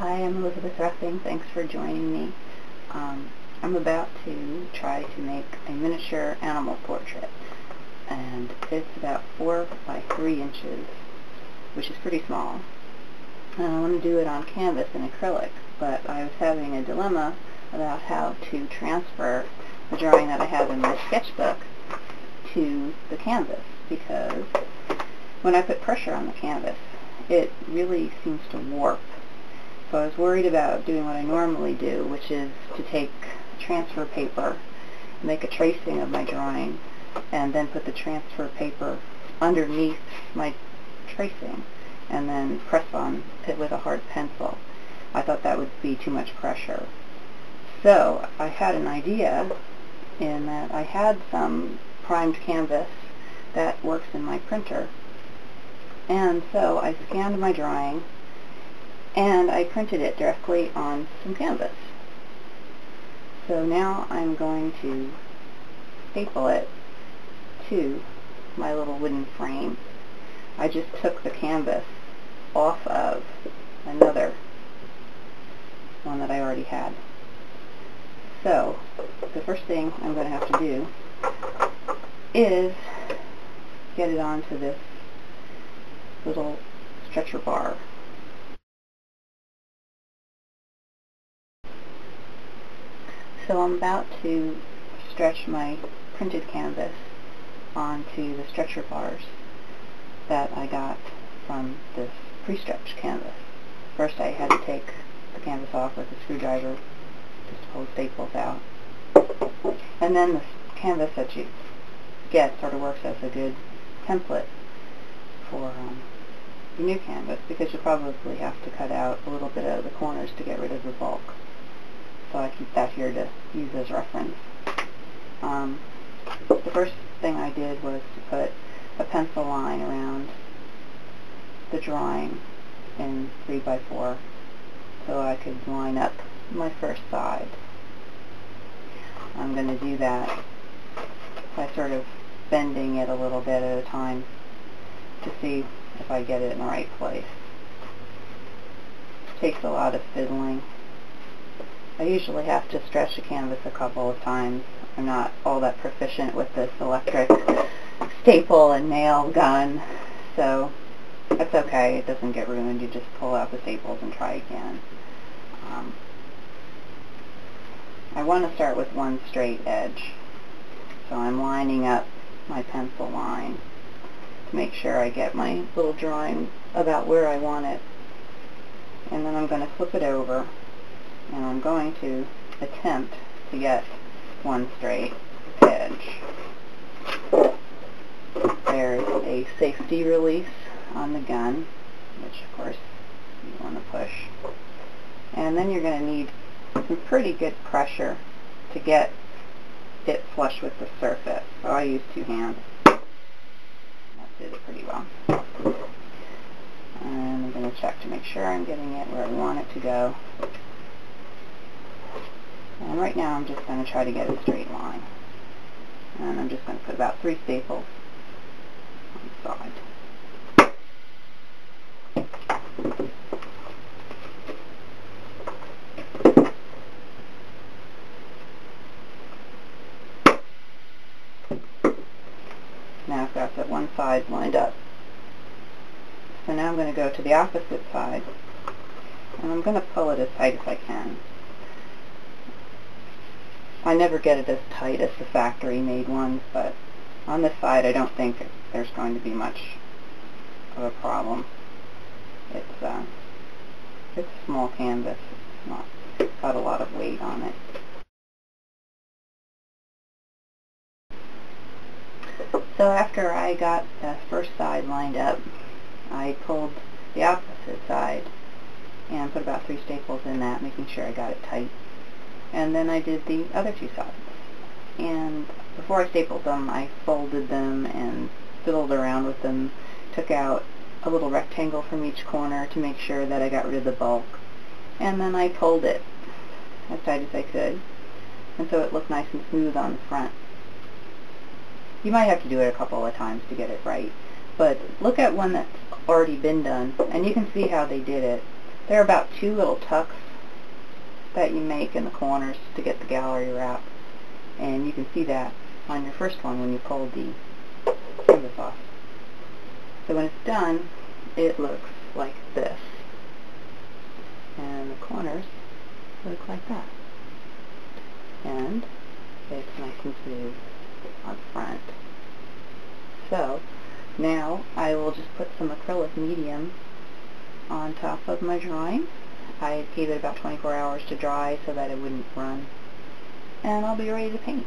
Hi, I'm Elizabeth Ruffing. Thanks for joining me. I'm about to try to make a miniature animal portrait, and it's about 4 by 3 inches, which is pretty small. And I want to do it on canvas in acrylic, but I was having a dilemma about how to transfer the drawing that I have in my sketchbook to the canvas, because when I put pressure on the canvas, it really seems to warp. So I was worried about doing what I normally do, which is to take transfer paper, make a tracing of my drawing, and then put the transfer paper underneath my tracing, and then press on it with a hard pencil. I thought that would be too much pressure. So I had an idea in that I had some primed canvas that works in my printer, and so I scanned my drawing and I printed it directly on some canvas. So now I'm going to staple it to my little wooden frame. I just took the canvas off of another one that I already had. So the first thing I'm going to have to do is get it onto this little stretcher bar. So I'm about to stretch my printed canvas onto the stretcher bars that I got from this pre-stretched canvas. First I had to take the canvas off with a screwdriver just to pull the staples out. And then the canvas that you get sort of works as a good template for your new canvas, because you probably have to cut out a little bit of the corners to get rid of the bulk. So I keep that here to use as reference. The first thing I did was to put a pencil line around the drawing in 3 by 4 so I could line up my first side. I'm going to do that by sort of bending it a little bit at a time to see if I get it in the right place. It takes a lot of fiddling. I usually have to stretch a canvas a couple of times. I'm not all that proficient with this electric staple and nail gun, so that's okay. It doesn't get ruined. You just pull out the staples and try again. I want to start with one straight edge, so I'm lining up my pencil line to make sure I get my little drawing about where I want it. And then I'm going to flip it over, and I'm going to attempt to get one straight edge. There's a safety release on the gun, which of course you want to push. And then you're going to need some pretty good pressure to get it flush with the surface. So I use 2 hands. That did it pretty well. And I'm going to check to make sure I'm getting it where I want it to go. And right now I'm just going to try to get a straight line. And I'm just going to put about 3 staples on the side. Now I've got that one side lined up. So now I'm going to go to the opposite side, and I'm going to pull it as tight as I can. I never get it as tight as the factory-made ones, but on this side I don't think there's going to be much of a problem. It's a small canvas. It's not got a lot of weight on it. So after I got the first side lined up, I pulled the opposite side and put about 3 staples in that, making sure I got it tight. And then I did the other 2 sides. And before I stapled them, I folded them and fiddled around with them, took out a little rectangle from each corner to make sure that I got rid of the bulk. And then I pulled it as tight as I could, and so it looked nice and smooth on the front. You might have to do it a couple of times to get it right, but look at one that's already been done, and you can see how they did it. There are about 2 little tucks that you make in the corners to get the gallery wrap, and you can see that on your first one when you pull the canvas off. So when it's done, it looks like this, and the corners look like that, and it's nice and smooth on front. So now I will just put some acrylic medium on top of my drawing. I gave it about 24 hours to dry so that it wouldn't run, and I'll be ready to paint.